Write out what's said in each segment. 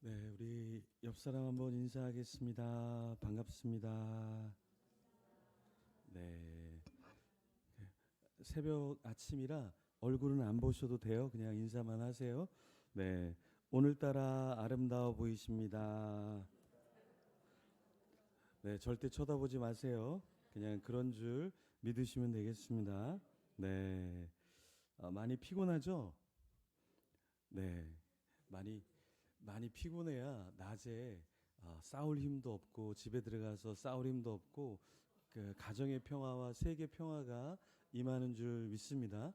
네, 우리 옆 사람 한번 인사하겠습니다. 반갑습니다. 네, 새벽 아침이라 얼굴은 안 보셔도 돼요. 그냥 인사만 하세요. 네, 오늘따라 아름다워 보이십니다. 네, 절대 쳐다보지 마세요. 그냥 그런 줄 믿으시면 되겠습니다. 네, 많이 피곤하죠? 네, 많이 피곤해야 낮에 싸울 힘도 없고 집에 들어가서 싸울 힘도 없고 그 가정의 평화와 세계 평화가 임하는 줄 믿습니다.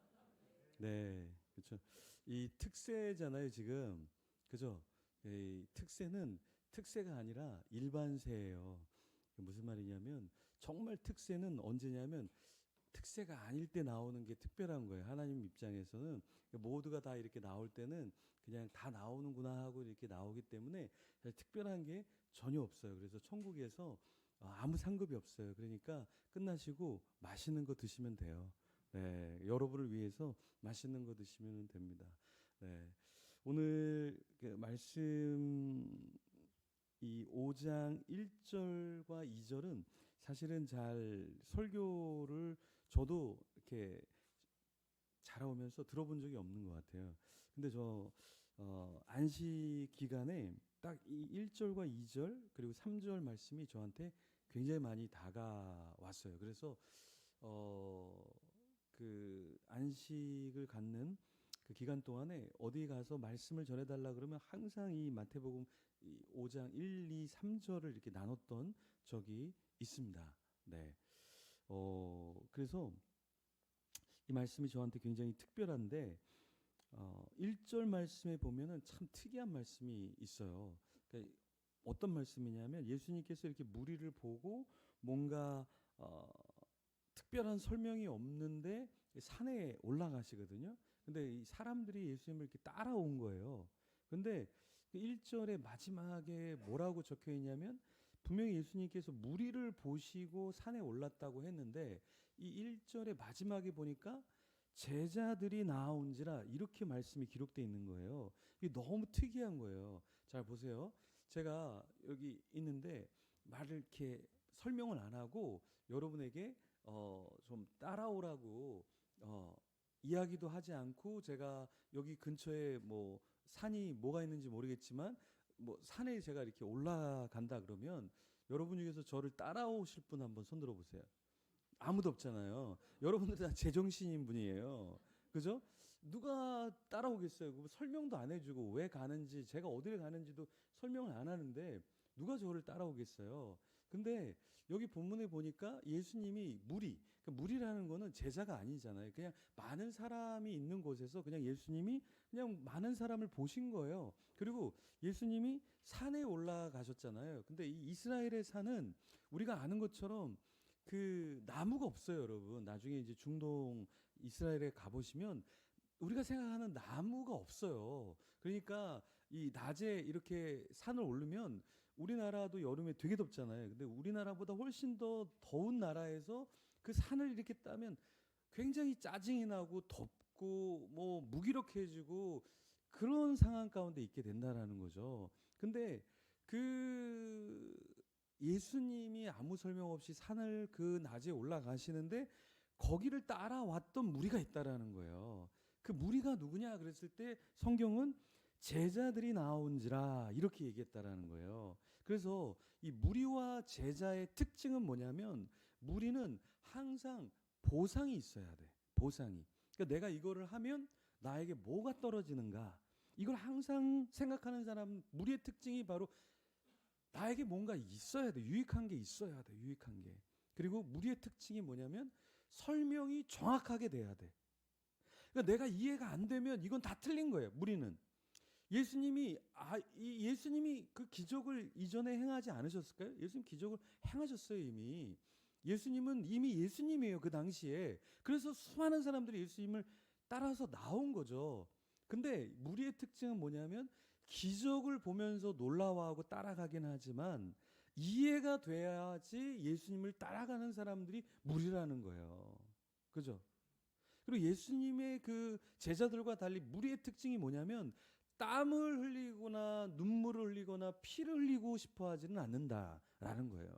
네, 그렇죠. 이 특세잖아요, 지금. 그죠? 이 특세는 특세가 아니라 일반세예요. 무슨 말이냐면 정말 특세는 언제냐면 특세가 아닐 때 나오는 게 특별한 거예요. 하나님 입장에서는 모두가 다 이렇게 나올 때는 그냥 다 나오는구나 하고 이렇게 나오기 때문에 특별한 게 전혀 없어요. 그래서 천국에서 아무 상급이 없어요. 그러니까 끝나시고 맛있는 거 드시면 돼요. 네, 여러분을 위해서 맛있는 거 드시면 됩니다. 네, 오늘 그 말씀 이 5장 1절과 2절은 사실은 잘 설교를 저도 이렇게 자라오면서 들어본 적이 없는 것 같아요. 근데 저 안식 기간에 딱 이 1절과 2절 그리고 3절 말씀이 저한테 굉장히 많이 다가왔어요. 그래서 어, 그 안식을 갖는 그 기간 동안에 어디 가서 말씀을 전해달라 그러면 항상 이 마태복음 이 5장 1, 2, 3절을 이렇게 나눴던 적이 있습니다. 네. 그래서 이 말씀이 저한테 굉장히 특별한데 1절 말씀에 보면은 참 특이한 말씀이 있어요. 그러니까 어떤 말씀이냐면 예수님께서 이렇게 무리를 보고 뭔가 특별한 설명이 없는데 산에 올라가시거든요. 근데 이 사람들이 예수님을 이렇게 따라온 거예요. 근데 1절의 마지막에 뭐라고 적혀 있냐면 분명히 예수님께서 무리를 보시고 산에 올랐다고 했는데 이 1절의 마지막에 보니까 제자들이 나아온지라 이렇게 말씀이 기록되어 있는 거예요. 이게 너무 특이한 거예요. 잘 보세요. 제가 여기 있는데 말을 이렇게 설명을 안 하고 여러분에게 좀 따라오라고 이야기도 하지 않고 제가 여기 근처에 뭐 산이 뭐가 있는지 모르겠지만 뭐 산에 제가 이렇게 올라간다 그러면 여러분 중에서 저를 따라오실 분 한번 손 들어 보세요. 아무도 없잖아요. 여러분들 다 제정신인 분이에요. 그죠? 누가 따라오겠어요? 설명도 안 해주고 왜 가는지 제가 어디를 가는지도 설명을 안 하는데 누가 저를 따라오겠어요? 근데 여기 본문에 보니까 예수님이 그러니까 무리라는 거는 제자가 아니잖아요. 그냥 많은 사람이 있는 곳에서 그냥 예수님이 그냥 많은 사람을 보신 거예요. 그리고 예수님이 산에 올라가셨잖아요. 근데 이 이스라엘의 산은 우리가 아는 것처럼 그 나무가 없어요, 여러분. 나중에 이제 중동 이스라엘에 가보시면 우리가 생각하는 나무가 없어요. 그러니까 이 낮에 이렇게 산을 오르면 우리나라도 여름에 되게 덥잖아요. 근데 우리나라보다 훨씬 더 더운 나라에서 그 산을 이렇게 따면 굉장히 짜증이 나고 덥고 뭐 무기력해지고 그런 상황 가운데 있게 된다라는 거죠. 근데 그 예수님이 아무 설명 없이 산을 그 낮에 올라가시는데 거기를 따라왔던 무리가 있다라는 거예요. 그 무리가 누구냐 그랬을 때 성경은 제자들이 나온지라 이렇게 얘기했다라는 거예요. 그래서 이 무리와 제자의 특징은 뭐냐면 무리는 항상 보상이 있어야 돼. 보상이. 그러니까 내가 이거를 하면 나에게 뭐가 떨어지는가? 이걸 항상 생각하는 사람 무리의 특징이 바로 나에게 뭔가 있어야 돼. 유익한 게 있어야 돼. 유익한 게. 그리고 무리의 특징이 뭐냐면 설명이 정확하게 돼야 돼. 그러니까 내가 이해가 안 되면 이건 다 틀린 거예요. 무리는. 예수님이 그 기적을 이전에 행하지 않으셨을까요? 예수님 기적을 행하셨어요, 이미. 예수님은 이미 예수님이에요, 그 당시에. 그래서 수많은 사람들이 예수님을 따라서 나온 거죠. 근데 무리의 특징은 뭐냐면 기적을 보면서 놀라워하고 따라가긴 하지만 이해가 돼야지 예수님을 따라가는 사람들이 무리라는 거예요. 그죠? 그리고 예수님의 그 제자들과 달리 무리의 특징이 뭐냐면 땀을 흘리거나 눈물을 흘리거나 피를 흘리고 싶어 하지는 않는다라는 거예요.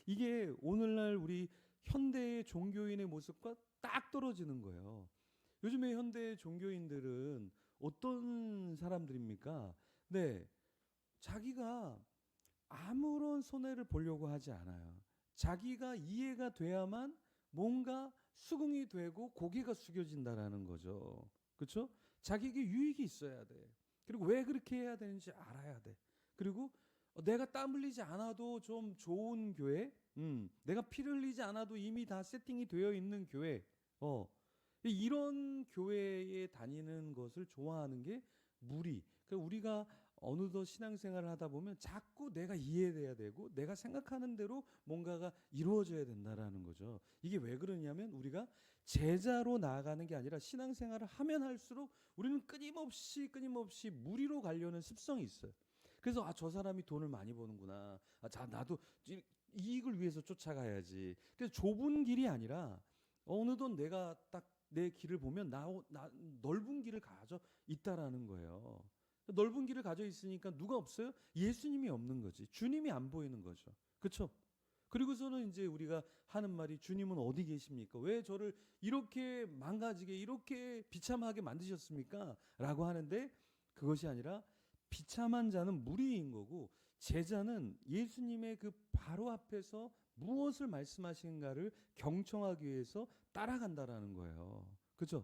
이게 오늘날 우리 현대의 종교인의 모습과 딱 떨어지는 거예요. 요즘에 현대 종교인들은 어떤 사람들입니까? 네, 자기가 아무런 손해를 보려고 하지 않아요. 자기가 이해가 돼야만 뭔가 수긍이 되고 고개가 숙여진다라는 거죠. 그렇죠? 자기에게 유익이 있어야 돼. 그리고 왜 그렇게 해야 되는지 알아야 돼. 그리고 내가 땀 흘리지 않아도 좀 좋은 교회, 내가 피를 흘리지 않아도 이미 다 세팅이 되어 있는 교회, 이런 교회에 다니는 것을 좋아하는 게 무리. 그러니까 우리가 어느덧 신앙생활을 하다 보면 자꾸 내가 이해돼야 되고 내가 생각하는 대로 뭔가가 이루어져야 된다라는 거죠. 이게 왜 그러냐면 우리가 제자로 나아가는 게 아니라 신앙생활을 하면 할수록 우리는 끊임없이 무리로 가려는 습성이 있어요. 그래서 저 사람이 돈을 많이 버는구나. 나도 이익을 위해서 쫓아가야지. 그래서 좁은 길이 아니라 어느덧 내가 딱 내 길을 보면 넓은 길을 가져 있다라는 거예요. 넓은 길을 가져 있으니까 누가 없어요? 예수님이 없는 거지. 주님이 안 보이는 거죠. 그렇죠? 그리고서는 이제 우리가 하는 말이 주님은 어디 계십니까? 왜 저를 이렇게 망가지게 이렇게 비참하게 만드셨습니까? 라고 하는데 그것이 아니라 비참한 자는 무리인 거고 제자는 예수님의 그 바로 앞에서 무엇을 말씀하시는가를 경청하기 위해서 따라간다라는 거예요. 그렇죠?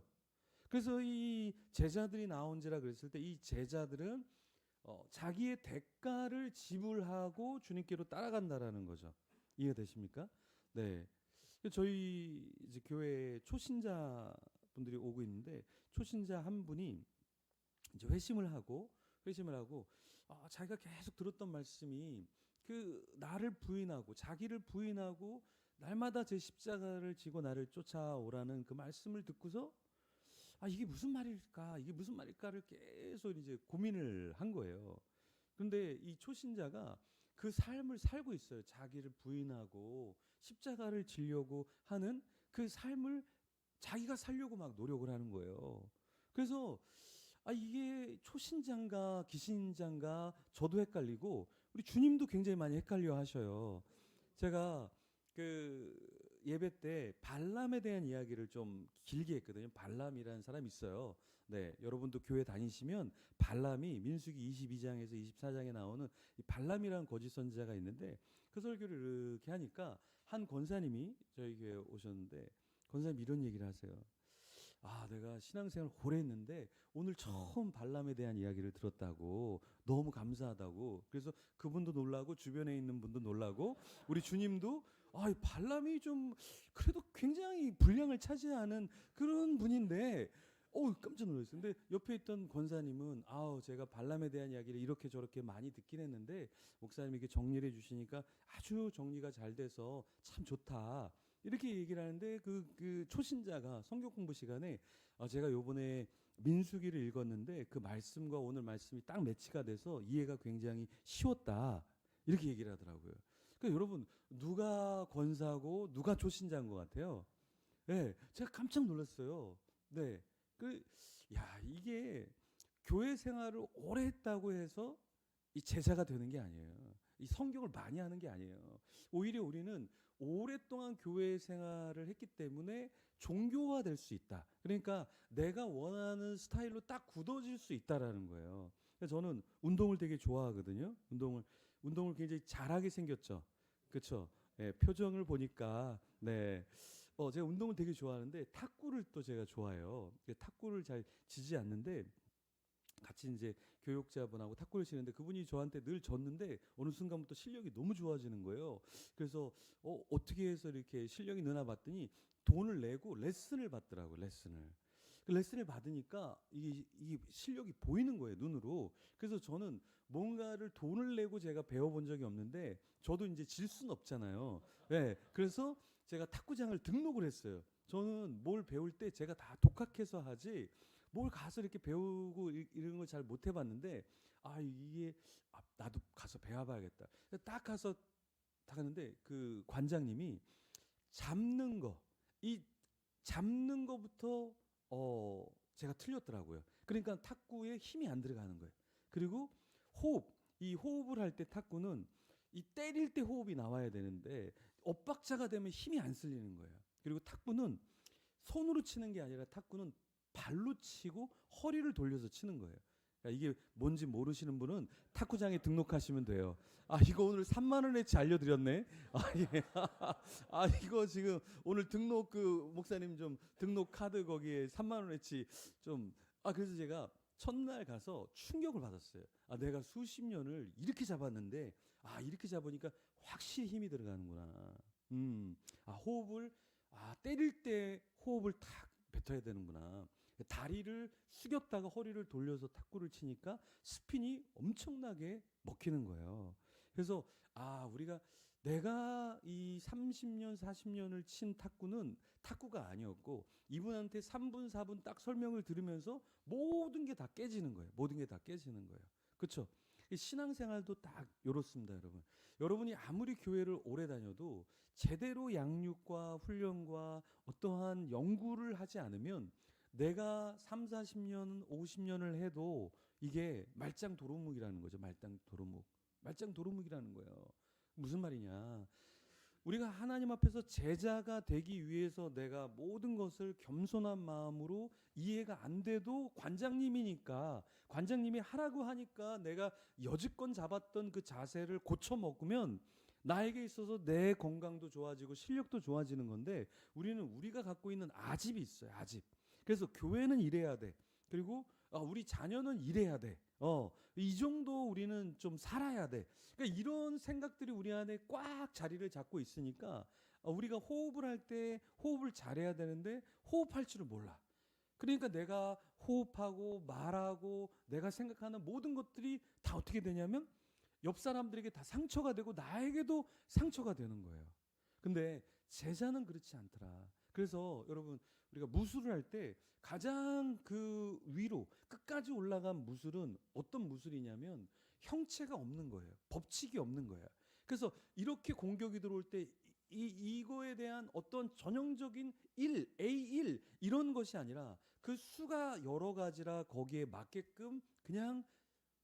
그래서 이 제자들이 나온지라 그랬을 때 이 제자들은 자기의 대가를 지불하고 주님께로 따라간다라는 거죠. 이해되십니까? 네. 저희 이제 교회 초신자 분들이 오고 있는데 초신자 한 분이 이제 회심을 하고 자기가 계속 들었던 말씀이 그 나를 부인하고 자기를 부인하고 날마다 제 십자가를 지고 나를 쫓아오라는 그 말씀을 듣고서 이게 무슨 말일까? 이게 무슨 말일까를 계속 이제 고민을 한 거예요. 그런데 이 초신자가 그 삶을 살고 있어요. 자기를 부인하고 십자가를 지려고 하는 그 삶을 자기가 살려고 막 노력을 하는 거예요. 그래서 이게 초신자인가 기신자인가 저도 헷갈리고 우리 주님도 굉장히 많이 헷갈려 하셔요. 제가 그 예배 때 발람에 대한 이야기를 좀 길게 했거든요. 발람이라는 사람이 있어요. 네, 여러분도 교회 다니시면 발람이 민수기 22장에서 24장에 나오는 이 발람이라는 거짓 선지자가 있는데 그 설교를 이렇게 하니까 한 권사님이 저희 교회에 오셨는데 권사님이 이런 얘기를 하세요. 내가 신앙생활 오래 했는데 오늘 처음 발람에 대한 이야기를 들었다고 너무 감사하다고. 그래서 그분도 놀라고 주변에 있는 분도 놀라고 우리 주님도 이 발람이 좀 그래도 굉장히 분량을 차지하는 그런 분인데 깜짝 놀랐어요. 근데 옆에 있던 권사님은 제가 발람에 대한 이야기를 이렇게 저렇게 많이 듣긴 했는데 목사님이 이렇게 정리를 해주시니까 아주 정리가 잘 돼서 참 좋다. 이렇게 얘기를 하는데 그 초신자가 성경 공부 시간에 제가 요번에 민수기를 읽었는데 그 말씀과 오늘 말씀이 딱 매치가 돼서 이해가 굉장히 쉬웠다. 이렇게 얘기를 하더라고요. 그러니까 여러분 누가 권사고 누가 초신자인 것 같아요? 네, 제가 깜짝 놀랐어요. 네, 이게 교회 생활을 오래 했다고 해서 이 제자가 되는 게 아니에요. 이 성경을 많이 하는 게 아니에요. 오히려 우리는 오랫동안 교회 생활을 했기 때문에 종교화될 수 있다. 그러니까 내가 원하는 스타일로 딱 굳어질 수 있다라는 거예요. 그래서 저는 운동을 되게 좋아하거든요. 운동을 굉장히 잘하게 생겼죠. 그렇죠? 네, 표정을 보니까 네. 제가 운동을 되게 좋아하는데 탁구를 또 제가 좋아해요. 탁구를 잘 치지 않는데 같이 이제 교육자분하고 탁구를 치는데 그분이 저한테 늘 졌는데 어느 순간부터 실력이 너무 좋아지는 거예요. 그래서 어떻게 해서 이렇게 실력이 느나 봤더니 돈을 내고 레슨을 받더라고요. 그 레슨을 받으니까 이게 실력이 보이는 거예요, 눈으로. 그래서 저는 뭔가를 돈을 내고 제가 배워본 적이 없는데 저도 이제 질 수는 없잖아요. 네, 그래서 제가 탁구장을 등록을 했어요. 저는 뭘 배울 때 제가 다 독학해서 하지 뭘 가서 이렇게 배우고 이런 걸 잘 못 해봤는데 이게 나도 가서 배워봐야겠다. 딱 가서 딱 하는데 그 관장님이 잡는 거부터 제가 틀렸더라고요. 그러니까 탁구에 힘이 안 들어가는 거예요. 그리고 호흡, 이 호흡을 할 때 탁구는 이 때릴 때 호흡이 나와야 되는데 엇박자가 되면 힘이 안 쓸리는 거예요. 그리고 탁구는 손으로 치는 게 아니라 탁구는 발로 치고 허리를 돌려서 치는 거예요. 그러니까 이게 뭔지 모르시는 분은 탁구장에 등록하시면 돼요. 아, 이거 오늘 3만 원어치 알려드렸네. 아, 예. 아, 이거 지금 오늘 등록 그 목사님 좀 등록 카드 거기에 3만 원어치 좀. 아, 그래서 제가 첫날 가서 충격을 받았어요. 아, 내가 수십 년을 이렇게 잡았는데, 아, 이렇게 잡으니까 확실히 힘이 들어가는구나. 호흡을, 때릴 때 호흡을 탁 뱉어야 되는구나. 다리를 숙였다가 허리를 돌려서 탁구를 치니까 스핀이 엄청나게 먹히는 거예요. 그래서 우리가 내가 이 30년, 40년을 친 탁구는 탁구가 아니었고 이분한테 3분, 4분 딱 설명을 들으면서 모든 게 다 깨지는 거예요. 모든 게 다 깨지는 거예요. 그렇죠? 신앙생활도 딱 이렇습니다, 여러분. 여러분이 아무리 교회를 오래 다녀도 제대로 양육과 훈련과 어떠한 연구를 하지 않으면 내가 3, 40년, 50년을 해도 이게 말짱 도루묵이라는 거죠. 말짱 도루묵. 말짱 도루묵이라는 거예요. 무슨 말이냐? 우리가 하나님 앞에서 제자가 되기 위해서 내가 모든 것을 겸손한 마음으로 이해가 안 돼도 관장님이니까 관장님이 하라고 하니까 내가 여지껏 잡았던 그 자세를 고쳐 먹으면 나에게 있어서 내 건강도 좋아지고 실력도 좋아지는 건데 우리는 우리가 갖고 있는 아집이 있어요. 아집. 그래서 교회는 이래야 돼. 그리고 우리 자녀는 이래야 돼. 이 정도 우리는 좀 살아야 돼. 그러니까 이런 생각들이 우리 안에 꽉 자리를 잡고 있으니까 우리가 호흡을 할 때 호흡을 잘해야 되는데 호흡할 줄을 몰라. 그러니까 내가 호흡하고 말하고 내가 생각하는 모든 것들이 다 어떻게 되냐면 옆 사람들에게 다 상처가 되고 나에게도 상처가 되는 거예요. 근데 제자는 그렇지 않더라. 그래서 여러분 우리가 무술을 할 때 가장 그 위로 끝까지 올라간 무술은 어떤 무술이냐면 형체가 없는 거예요. 법칙이 없는 거예요. 그래서 이렇게 공격이 들어올 때 이거에 대한 어떤 전형적인 1, A1 이런 것이 아니라 그 수가 여러 가지라 거기에 맞게끔 그냥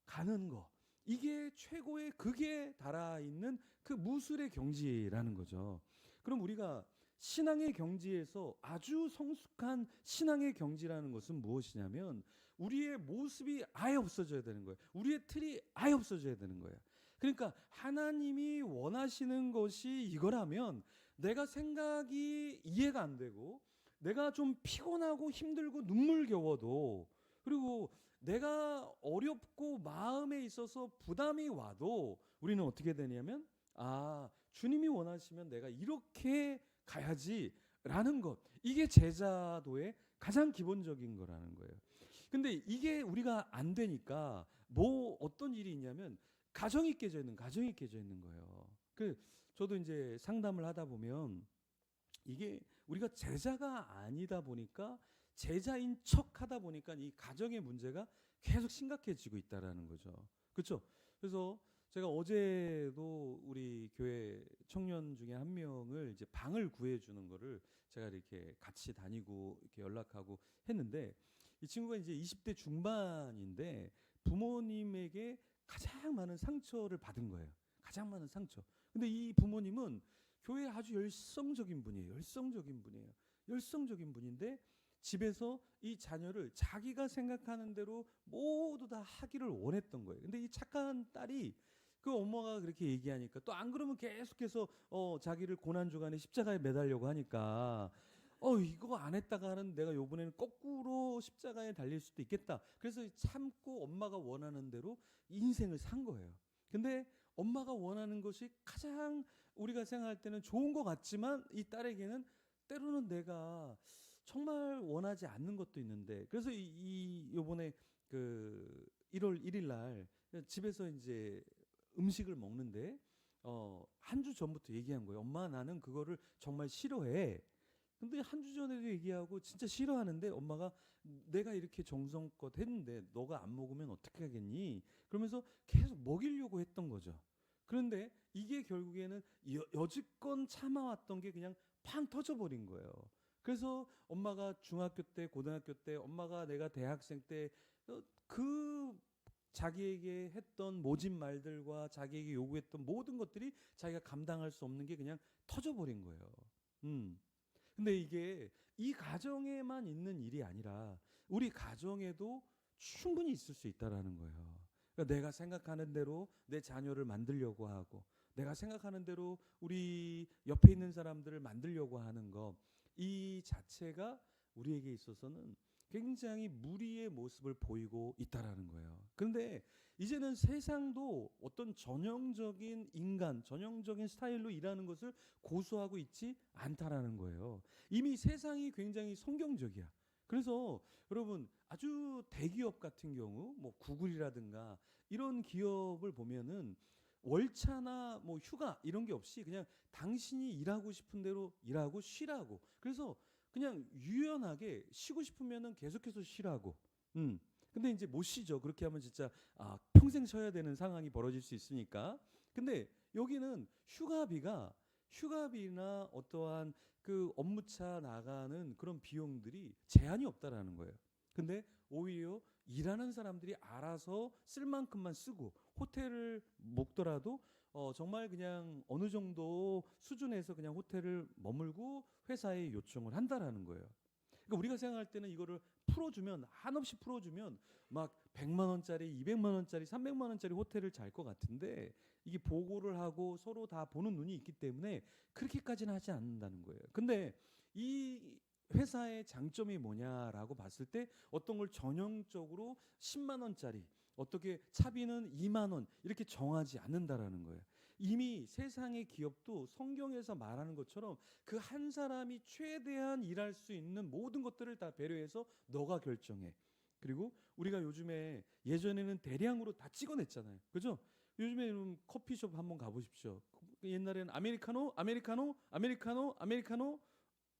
가는 거. 이게 최고의 극에 달아있는 그 무술의 경지라는 거죠. 그럼 우리가 신앙의 경지에서 아주 성숙한 신앙의 경지라는 것은 무엇이냐면 우리의 모습이 아예 없어져야 되는 거예요. 우리의 틀이 아예 없어져야 되는 거예요. 그러니까 하나님이 원하시는 것이 이거라면 내가 생각이 이해가 안 되고 내가 좀 피곤하고 힘들고 눈물겨워도 그리고 내가 어렵고 마음에 있어서 부담이 와도 우리는 어떻게 되냐면 주님이 원하시면 내가 이렇게 가야지라는 것. 이게 제자도의 가장 기본적인 거라는 거예요. 근데 이게 우리가 안 되니까 어떤 일이 있냐면 가정이 깨져 있는 거예요. 저도 이제 상담을 하다 보면 이게 우리가 제자가 아니다 보니까 제자인 척 하다 보니까 이 가정의 문제가 계속 심각해지고 있다라는 거죠. 그렇죠? 그래서 제가 어제도 우리 교회 청년 중에 한 명을 이제 방을 구해주는 거를 제가 이렇게 같이 다니고 이렇게 연락하고 했는데 이 친구가 이제 20대 중반인데 부모님에게 가장 많은 상처를 받은 거예요. 가장 많은 상처. 근데 이 부모님은 교회에 아주 열성적인 분이에요. 열성적인 분인데 집에서 이 자녀를 자기가 생각하는 대로 모두 다 하기를 원했던 거예요. 근데 이 착한 딸이 그 엄마가 그렇게 얘기하니까 또 안 그러면 계속해서 자기를 고난주간에 십자가에 매달려고 하니까 이거 안 했다가는 내가 요번에는 거꾸로 십자가에 달릴 수도 있겠다. 그래서 참고 엄마가 원하는 대로 인생을 산 거예요. 근데 엄마가 원하는 것이 가장 우리가 생각할 때는 좋은 것 같지만 이 딸에게는 때로는 내가 정말 원하지 않는 것도 있는데 그래서 요번에 그 1월 1일 날 집에서 이제 음식을 먹는데 한 주 전부터 얘기한 거예요. 엄마 나는 그거를 정말 싫어해. 근데 한 주 전에도 얘기하고 진짜 싫어하는데 엄마가 내가 이렇게 정성껏 했는데 너가 안 먹으면 어떻게 하겠니? 그러면서 계속 먹이려고 했던 거죠. 그런데 이게 결국에는 여지껏 참아왔던 게 그냥 팡 터져버린 거예요. 그래서 엄마가 중학교 때, 고등학교 때, 엄마가 내가 대학생 때 그 자기에게 했던 모진 말들과 자기에게 요구했던 모든 것들이 자기가 감당할 수 없는 게 그냥 터져버린 거예요. 음. 근데 이게 이 가정에만 있는 일이 아니라 우리 가정에도 충분히 있을 수 있다라는 거예요. 그러니까 내가 생각하는 대로 내 자녀를 만들려고 하고 내가 생각하는 대로 우리 옆에 있는 사람들을 만들려고 하는 거 이 자체가 우리에게 있어서는 굉장히 무리의 모습을 보이고 있다라는 거예요. 그런데 이제는 세상도 어떤 전형적인 인간, 전형적인 스타일로 일하는 것을 고수하고 있지 않다라는 거예요. 이미 세상이 굉장히 성경적이야. 그래서 여러분 아주 대기업 같은 경우 뭐 구글이라든가 이런 기업을 보면은 월차나 뭐 휴가 이런 게 없이 그냥 당신이 일하고 싶은 대로 일하고 쉬라고. 그래서 그냥 유연하게 쉬고 싶으면은 계속해서 쉬라고. 근데 이제 못 쉬죠. 그렇게 하면 진짜 평생 쉬어야 되는 상황이 벌어질 수 있으니까. 근데 여기는 휴가비나 어떠한 그 업무차 나가는 그런 비용들이 제한이 없다라는 거예요. 근데 오히려 일하는 사람들이 알아서 쓸 만큼만 쓰고 호텔을 묵더라도 정말 그냥 어느 정도 수준에서 그냥 호텔을 머물고 회사에 요청을 한다라는 거예요. 그러니까 우리가 생각할 때는 이거를 풀어주면 한없이 풀어주면 막 100만 원짜리, 200만 원짜리, 300만 원짜리 호텔을 잘 것 같은데 이게 보고를 하고 서로 다 보는 눈이 있기 때문에 그렇게까지는 하지 않는다는 거예요. 근데 이 회사의 장점이 뭐냐라고 봤을 때 어떤 걸 전형적으로 10만 원짜리 어떻게 차비는 2만 원 이렇게 정하지 않는다라는 거예요. 이미 세상의 기업도 성경에서 말하는 것처럼 그 한 사람이 최대한 일할 수 있는 모든 것들을 다 배려해서 너가 결정해. 그리고 우리가 요즘에 예전에는 대량으로 다 찍어냈잖아요. 그죠? 요즘에는 커피숍 한번 가보십시오. 옛날에는 아메리카노, 아메리카노, 아메리카노, 아메리카노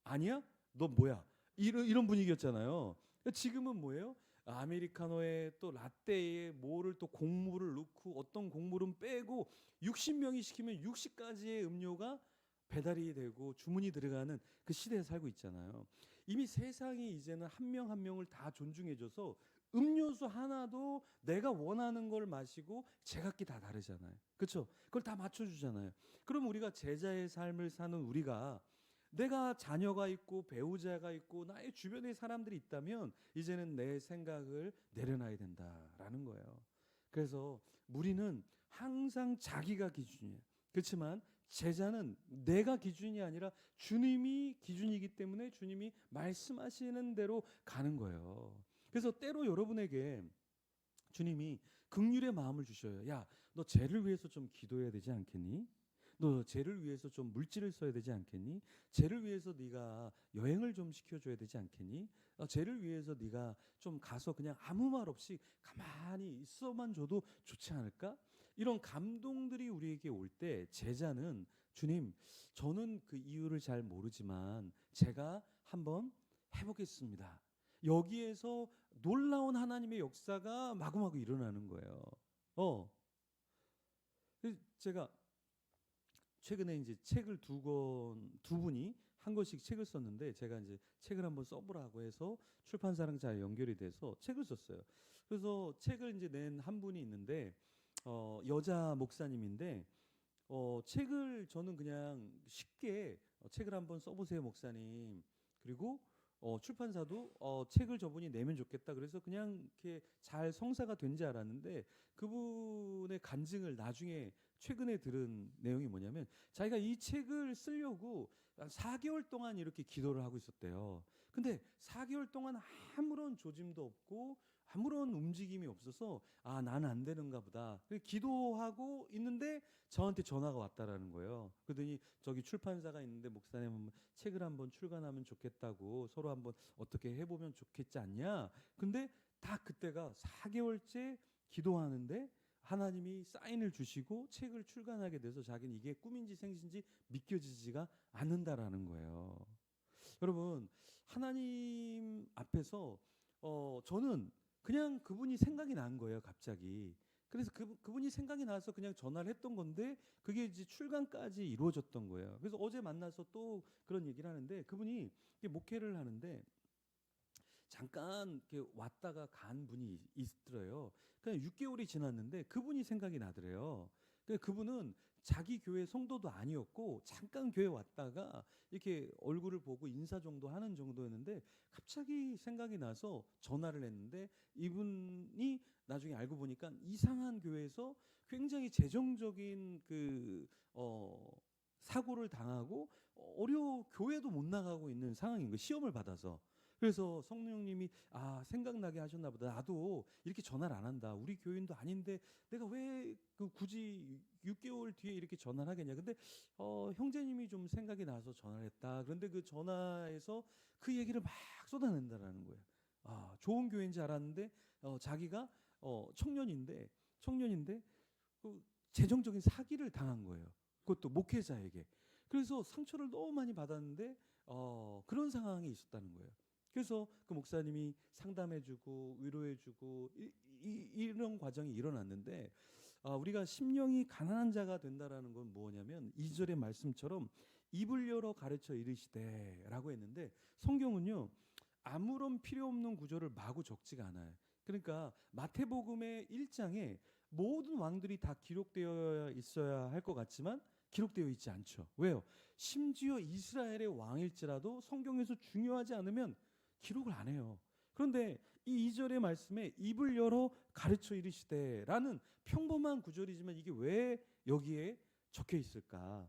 아니야? 너 뭐야? 이런 분위기였잖아요. 지금은 뭐예요? 아메리카노에 또 라떼에 뭐를 또 곡물을 넣고 어떤 곡물은 빼고 60명이 시키면 60가지의 음료가 배달이 되고 주문이 들어가는 그 시대에 살고 있잖아요. 이미 세상이 이제는 한 명 한 명을 다 존중해줘서 음료수 하나도 내가 원하는 걸 마시고 제각기 다 다르잖아요. 그렇죠? 그걸 다 맞춰주잖아요. 그럼 우리가 제자의 삶을 사는 우리가 내가 자녀가 있고 배우자가 있고 나의 주변에 사람들이 있다면 이제는 내 생각을 내려놔야 된다라는 거예요. 그래서 무리는 항상 자기가 기준이에요. 그렇지만 제자는 내가 기준이 아니라 주님이 기준이기 때문에 주님이 말씀하시는 대로 가는 거예요. 그래서 때로 여러분에게 주님이 긍휼의 마음을 주셔요. 야, 너 쟤를 위해서 좀 기도해야 되지 않겠니? 너 쟤를 위해서 좀 물질을 써야 되지 않겠니? 쟤를 위해서 네가 여행을 좀 시켜줘야 되지 않겠니? 쟤를 위해서 네가 좀 가서 그냥 아무 말 없이 가만히 있어만 줘도 좋지 않을까? 이런 감동들이 우리에게 올 때 제자는 주님, 저는 그 이유를 잘 모르지만 제가 한번 해보겠습니다. 여기에서 놀라운 하나님의 역사가 마구마구 일어나는 거예요. 제가 최근에 이제 책을 두 분이 한 권씩 책을 썼는데 제가 이제 책을 한번 써보라고 해서 출판사랑 잘 연결이 돼서 책을 썼어요. 그래서 책을 이제 낸 한 분이 있는데 여자 목사님인데 책을 저는 그냥 쉽게 책을 한번 써보세요 목사님. 그리고 출판사도 책을 저분이 내면 좋겠다. 그래서 그냥 이렇게 잘 성사가 된지 알았는데 그분의 간증을 나중에 최근에 들은 내용이 뭐냐면 자기가 이 책을 쓰려고 한 4개월 동안 이렇게 기도를 하고 있었대요. 근데 4개월 동안 아무런 조짐도 없고 아무런 움직임이 없어서 나는 안 되는가 보다. 기도하고 있는데 저한테 전화가 왔다라는 거예요. 그러더니 저기 출판사가 있는데 목사님 책을 한번 출간하면 좋겠다고 서로 한번 어떻게 해보면 좋겠지 않냐. 근데 딱 그때가 4개월째 기도하는데 하나님이 사인을 주시고 책을 출간하게 돼서 자기는 이게 꿈인지 생신지 믿겨지지가 않는다라는 거예요. 여러분 하나님 앞에서 저는 그냥 그분이 생각이 난 거예요. 갑자기 그래서 그분이 생각이 나서 그냥 전화를 했던 건데 그게 이제 출간까지 이루어졌던 거예요. 그래서 어제 만나서 또 그런 얘기를 하는데 그분이 목회를 하는데 잠깐 이렇게 왔다가 간 분이 있더래요. 그냥 6개월이 지났는데 그분이 생각이 나더래요. 그분은 자기 교회 성도도 아니었고 잠깐 교회 왔다가 이렇게 얼굴을 보고 인사 정도 하는 정도였는데 갑자기 생각이 나서 전화를 했는데 이분이 나중에 알고 보니까 이상한 교회에서 굉장히 재정적인 사고를 당하고 교회도 못 나가고 있는 상황인 거예요. 시험을 받아서. 그래서 성령님이 생각나게 하셨나 보다. 나도 이렇게 전화를 안 한다. 우리 교인도 아닌데 내가 왜 굳이 6개월 뒤에 이렇게 전화를 하겠냐. 근데 형제님이 좀 생각이 나서 전화를 했다. 그런데 그 전화에서 그 얘기를 막 쏟아낸다라는 거예요. 좋은 교회인지 알았는데 자기가 청년인데 그 재정적인 사기를 당한 거예요. 그것도 목회자에게. 그래서 상처를 너무 많이 받았는데 그런 상황이 있었다는 거예요. 그래서 그 목사님이 상담해주고 위로해주고 이런 과정이 일어났는데 우리가 심령이 가난한 자가 된다라는 건 뭐냐면 2절의 말씀처럼 입을 열어 가르쳐 이르시되라고 했는데 성경은요 아무런 필요 없는 구절을 마구 적지가 않아요. 그러니까 마태복음의 1장에 모든 왕들이 다 기록되어 있어야 할 것 같지만 기록되어 있지 않죠. 왜요? 심지어 이스라엘의 왕일지라도 성경에서 중요하지 않으면 기록을 안 해요. 그런데 이 2절의 말씀에 입을 열어 가르쳐 이르시되라는 평범한 구절이지만 이게 왜 여기에 적혀 있을까?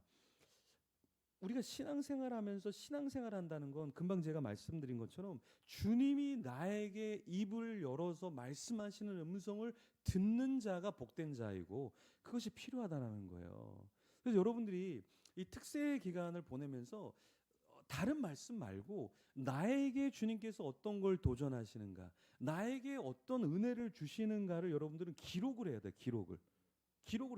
우리가 신앙생활하면서 신앙생활한다는 건 금방 제가 말씀드린 것처럼 주님이 나에게 입을 열어서 말씀하시는 음성을 듣는 자가 복된 자이고 그것이 필요하다는 거예요. 그래서 여러분들이 이 특세 기간을 보내면서 다른 말씀 말고 나에게 주님께서 어떤 걸 도전하시는가, 나에게 어떤 은혜를 주시는가를 여러분들은 기록을 해야 돼요. 기록을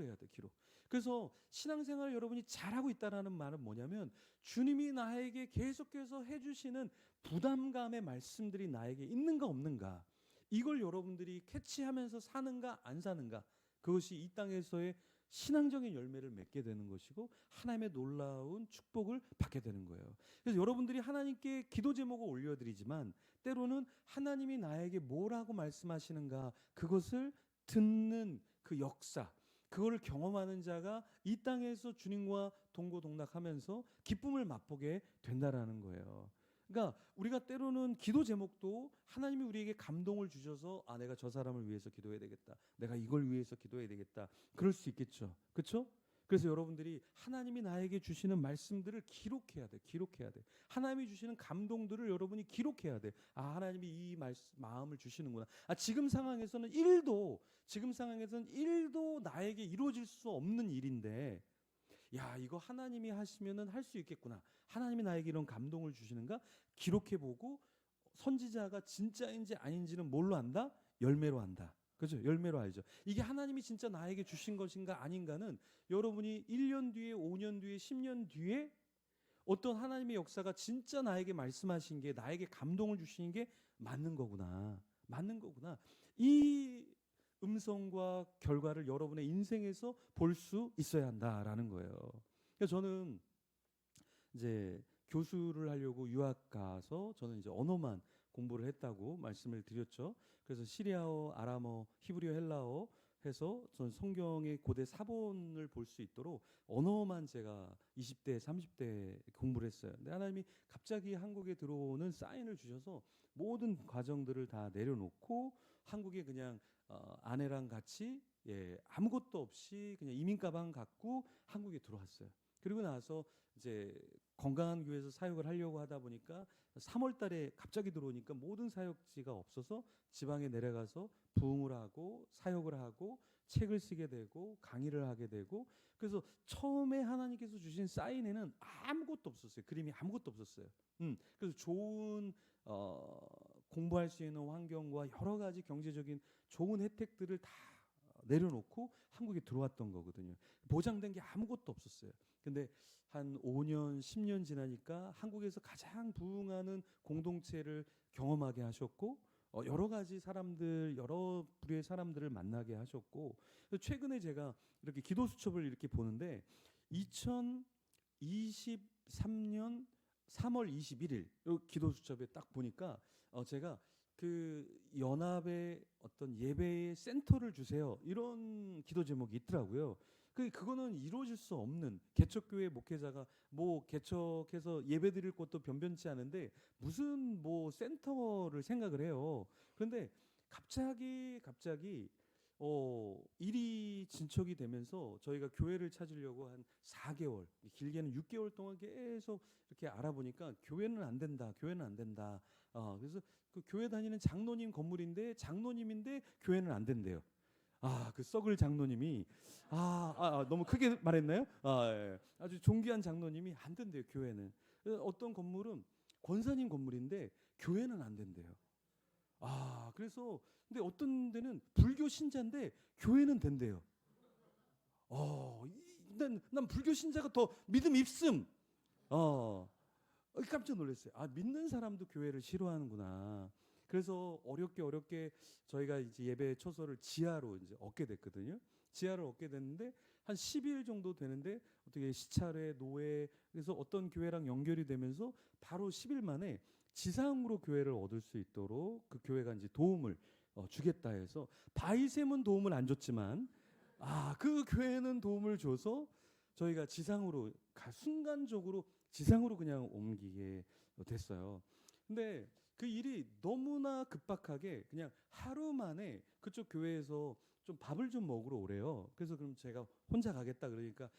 해야 돼. 기록. 그래서 신앙생활을 여러분이 잘하고 있다라는 말은 뭐냐면 주님이 나에게 계속해서 해주시는 부담감의 말씀들이 나에게 있는가 없는가, 이걸 여러분들이 캐치하면서 사는가 안 사는가, 그것이 이 땅에서의 신앙적인 열매를 맺게 되는 것이고 하나님의 놀라운 축복을 받게 되는 거예요. 그래서 여러분들이 하나님께 기도 제목을 올려드리지만 때로는 하나님이 나에게 뭐라고 말씀하시는가, 그것을 듣는 그 역사, 그거를 경험하는 자가 이 땅에서 주님과 동고동락하면서 기쁨을 맛보게 된다라는 거예요. 그러니까 우리가 때로는 기도 제목도 하나님이 우리에게 감동을 주셔서 내가 저 사람을 위해서 기도해야 되겠다, 내가 이걸 위해서 기도해야 되겠다, 그럴 수 있겠죠. 그렇죠? 그래서 여러분들이 하나님이 나에게 주시는 말씀들을 기록해야 돼. 하나님이 주시는 감동들을 여러분이 기록해야 돼. 하나님이 이 마음을 주시는구나. 지금 상황에서는 1도 나에게 이루어질 수 없는 일인데 이거 하나님이 하시면은 할 수 있겠구나. 하나님이 나에게 이런 감동을 주시는가? 기록해보고 선지자가 진짜인지 아닌지는 뭘로 안다? 열매로 안다. 그죠? 열매로 알죠. 이게 하나님이 진짜 나에게 주신 것인가 아닌가는 여러분이 1년 뒤에, 5년 뒤에, 10년 뒤에 어떤 하나님의 역사가 진짜 나에게 말씀하신 게, 나에게 감동을 주시는 게 맞는 거구나. 이 음성과 결과를 여러분의 인생에서 볼 수 있어야 한다라는 거예요. 그래서 저는 이제 교수를 하려고 유학 가서 저는 이제 언어만 공부를 했다고 말씀을 드렸죠. 그래서 시리아어, 아람어, 히브리어, 헬라어 해서 전 성경의 고대 사본을 볼 수 있도록 언어만 제가 20대, 30대 공부를 했어요. 근데 하나님이 갑자기 한국에 들어오는 사인을 주셔서 모든 과정들을 다 내려놓고 한국에 그냥 아내랑 같이 아무것도 없이 그냥 이민 가방 갖고 한국에 들어왔어요. 그리고 나서 이제 건강한 교회에서 사역을 하려고 하다 보니까 3월 달에 갑자기 들어오니까 모든 사역지가 없어서 지방에 내려가서 부흥을 하고 사역을 하고 책을 쓰게 되고 강의를 하게 되고, 그래서 처음에 하나님께서 주신 사인에는 아무것도 없었어요. 그림이 아무것도 없었어요. 그래서 좋은 공부할 수 있는 환경과 여러 가지 경제적인 좋은 혜택들을 다 내려놓고 한국에 들어왔던 거거든요. 보장된 게 아무것도 없었어요. 근데 한 5년, 10년 지나니까 한국에서 가장 부흥하는 공동체를 경험하게 하셨고 여러 가지 사람들, 여러 부류의 사람들을 만나게 하셨고, 최근에 제가 이렇게 기도 수첩을 이렇게 보는데 2023년 3월 21일 요 기도 수첩에 딱 보니까 제가 그 연합의 어떤 예배의 센터를 주세요, 이런 기도 제목이 있더라고요. 그거는 이루어질 수 없는, 개척교회 목회자가 뭐 개척해서 예배 드릴 곳도 변변치 않은데 무슨 뭐 센터를 생각을 해요. 그런데 갑자기 일이 진척이 되면서 저희가 교회를 찾으려고 한 4개월, 길게는 6개월 동안 계속 이렇게 알아보니까 교회는 안 된다, 교회는 안 된다. 그래서 그 교회 다니는 장로님 건물인데 장로님인데 교회는 안 된대요. 그 썩을 장로님이 너무 크게 말했나요? 예. 아주 존귀한 장로님이 안 된대요, 교회는. 어떤 건물은 권사님 건물인데 교회는 안 된대요. 그래서 근데 어떤 데는 불교 신자인데 교회는 된대요. 난 불교 신자가 더 믿음 입슴. 깜짝 놀랐어요. 믿는 사람도 교회를 싫어하는구나. 그래서 어렵게 저희가 이제 예배 초소를 지하로 이제 얻게 됐거든요. 지하를 얻게 됐는데 한 10일 정도 되는데 어떻게 시차례, 노회, 그래서 어떤 교회랑 연결이 되면서 바로 10일 만에 지상으로 교회를 얻을 수 있도록 그 교회가 이제 도움을 주겠다 해서, 바이셈은 도움을 안 줬지만 그 교회는 도움을 줘서 저희가 지상으로 순간적으로 지상으로 그냥 옮기게 됐어요. 근데 그 일이 너무나 급박하게 그냥 하루 만에 그쪽 교회에서 좀 밥을 좀 먹으러 오래요. 그래서 그럼 제가 혼자 가겠다 그러니까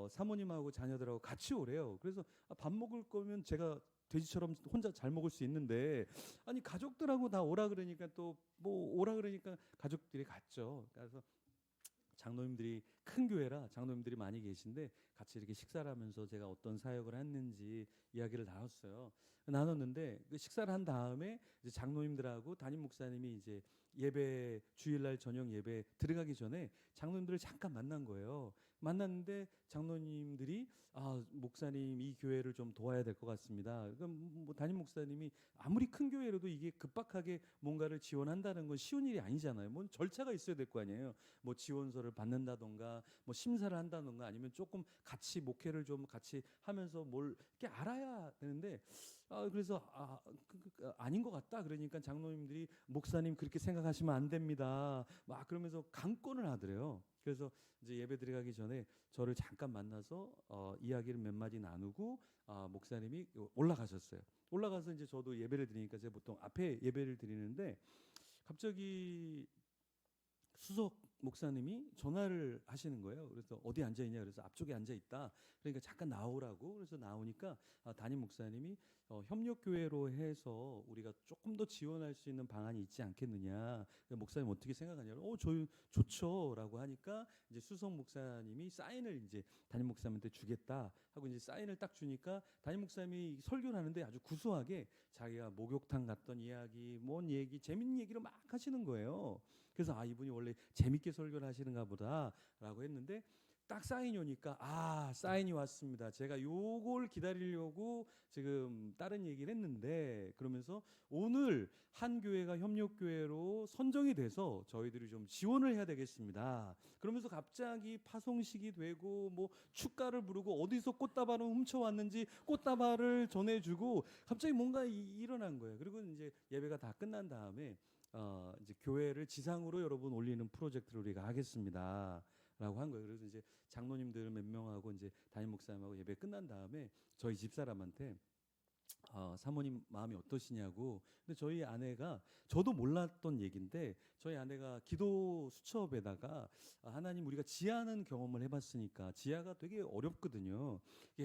사모님하고 자녀들하고 같이 오래요. 그래서 밥 먹을 거면 제가 돼지처럼 혼자 잘 먹을 수 있는데, 아니 가족들하고 다 오라 그러니까 또 뭐 오라 그러니까 가족들이 갔죠. 그래서 장로님들이, 큰 교회라 장로님들이 많이 계신데 같이 이렇게 식사를 하면서 제가 어떤 사역을 했는지 이야기를 나눴는데 그 식사를 한 다음에 이제 장로님들하고 담임 목사님이 이제 예배, 주일날 저녁 예배 들어가기 전에 장로님들을 잠깐 만난 거예요. 만났는데 장로님들이 목사님 이 교회를 좀 도와야 될 것 같습니다. 그럼 뭐 담임 목사님이 아무리 큰 교회라도 이게 급박하게 뭔가를 지원한다는 건 쉬운 일이 아니잖아요. 뭐 절차가 있어야 될 거 아니에요. 뭐 지원서를 받는다던가 뭐 심사를 한다던가 아니면 조금 같이 목회를 좀 같이 하면서 뭘 이렇게 알아야 되는데 그래서 아닌 것 같다 그러니까 장로님들이 목사님 그렇게 생각하시면 안 됩니다. 막 그러면서 강권을 하더래요. 그래서 이제 예배 들어가기 전에 저를 잠깐 만나서 이야기를 몇 마디 나누고 목사님이 올라가셨어요. 올라가서 이제 저도 예배를 드리니까 제가 보통 앞에 예배를 드리는데 갑자기 수석 목사님이 전화를 하시는 거예요. 그래서 어디 앉아 있냐 그래서 앞쪽에 앉아 있다. 그러니까 잠깐 나오라고. 그래서 나오니까 담임 목사님이 협력교회로 해서 우리가 조금 더 지원할 수 있는 방안이 있지 않겠느냐. 목사님 어떻게 생각하냐고. 좋죠라고 하니까 이제 수석 목사님이 사인을 이제 담임 목사님한테 주겠다 하고 이제 사인을 딱 주니까 담임 목사님이 설교를 하는데 아주 구수하게 자기가 목욕탕 갔던 이야기, 뭔 얘기, 재밌는 얘기를 막 하시는 거예요. 그래서 이분이 원래 재밌게 설교를 하시는가 보다라고 했는데 딱 사인이 오니까 사인이 왔습니다. 제가 요걸 기다리려고 지금 다른 얘기를 했는데, 그러면서 오늘 한 교회가 협력교회로 선정이 돼서 저희들이 좀 지원을 해야 되겠습니다. 그러면서 갑자기 파송식이 되고 뭐 축가를 부르고 어디서 꽃다발을 훔쳐왔는지 꽃다발을 전해주고 갑자기 뭔가 일어난 거예요. 그리고 이제 예배가 다 끝난 다음에 이제 교회를 지상으로 여러분 올리는 프로젝트를 우리가 하겠습니다. 라고 한 거예요. 그래서 이제 장로님들 몇 명하고 이제 담임 목사님하고 예배 끝난 다음에 저희 집사람한테 사모님 마음이 어떠시냐고. 근데 저희 아내가, 저도 몰랐던 얘기인데 저희 아내가 기도 수첩에다가 하나님 우리가 지하는 경험을 해봤으니까 지하가 되게 어렵거든요.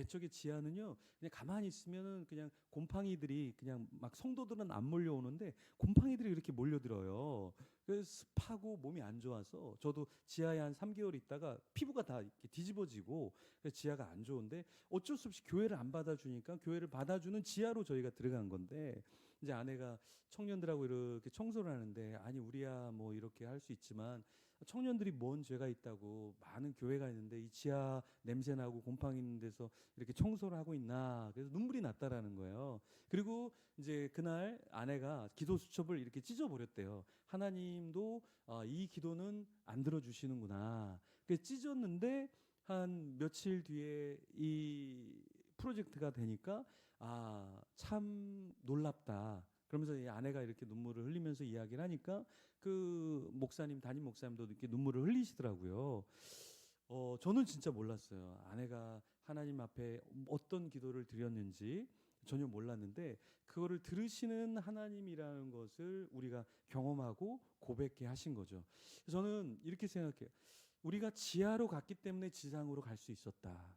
저기 지하는요 그냥 가만히 있으면은 그냥 곰팡이들이 그냥 막 성도들은 안 몰려오는데 곰팡이들이 이렇게 몰려들어요. 그래서 습하고 몸이 안 좋아서 저도 지하에 한 3개월 있다가 피부가 다 이렇게 뒤집어지고 그래서 지하가 안 좋은데 어쩔 수 없이 교회를 안 받아주니까 교회를 받아주는 지하로 저희가 들어간 건데, 이제 아내가 청년들하고 이렇게 청소를 하는데, 아니 우리야 뭐 이렇게 할 수 있지만 청년들이 뭔 죄가 있다고, 많은 교회가 있는데 이 지하 냄새 나고 곰팡이 있는 데서 이렇게 청소를 하고 있나. 그래서 눈물이 났다라는 거예요. 그리고 이제 그날 아내가 기도 수첩을 이렇게 찢어 버렸대요. 하나님도 이 기도는 안 들어주시는구나. 그래서 찢었는데 한 며칠 뒤에 이 프로젝트가 되니까 참 놀랍다. 그러면서 이 아내가 이렇게 눈물을 흘리면서 이야기를 하니까 그 목사님, 담임 목사님도 이렇게 눈물을 흘리시더라고요. 저는 진짜 몰랐어요. 아내가 하나님 앞에 어떤 기도를 드렸는지 전혀 몰랐는데, 그거를 들으시는 하나님이라는 것을 우리가 경험하고 고백해 하신 거죠. 저는 이렇게 생각해요. 우리가 지하로 갔기 때문에 지상으로 갈 수 있었다.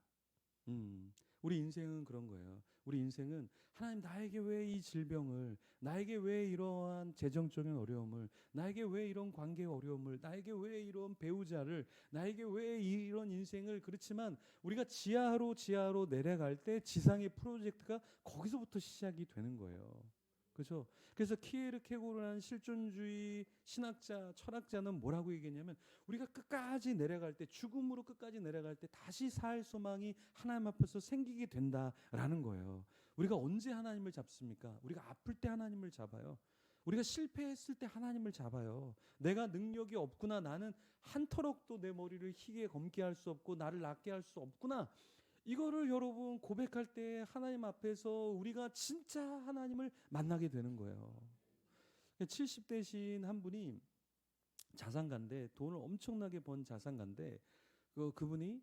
우리 인생은 그런 거예요. 우리 인생은 하나님, 나에게 왜 이 질병을, 나에게 왜 이러한 재정적인 어려움을, 나에게 왜 이런 관계 어려움을, 나에게 왜 이런 배우자를, 나에게 왜 이런 인생을. 그렇지만 우리가 지하로 내려갈 때 지상의 프로젝트가 거기서부터 시작이 되는 거예요. 그렇죠? 그래서 키에르케고르라는 실존주의 신학자, 철학자는 뭐라고 얘기했냐면, 우리가 끝까지 내려갈 때, 죽음으로 끝까지 내려갈 때 다시 살 소망이 하나님 앞에서 생기게 된다라는 거예요. 우리가 언제 하나님을 잡습니까? 우리가 아플 때 하나님을 잡아요. 우리가 실패했을 때 하나님을 잡아요. 내가 능력이 없구나, 나는 한 터럭도 내 머리를 희게 검게 할 수 없고 나를 낫게 할 수 없구나, 이거를 여러분 고백할 때 하나님 앞에서 우리가 진짜 하나님을 만나게 되는 거예요. 70대신 한 분이 자산가인데, 돈을 엄청나게 번 자산가인데, 그분이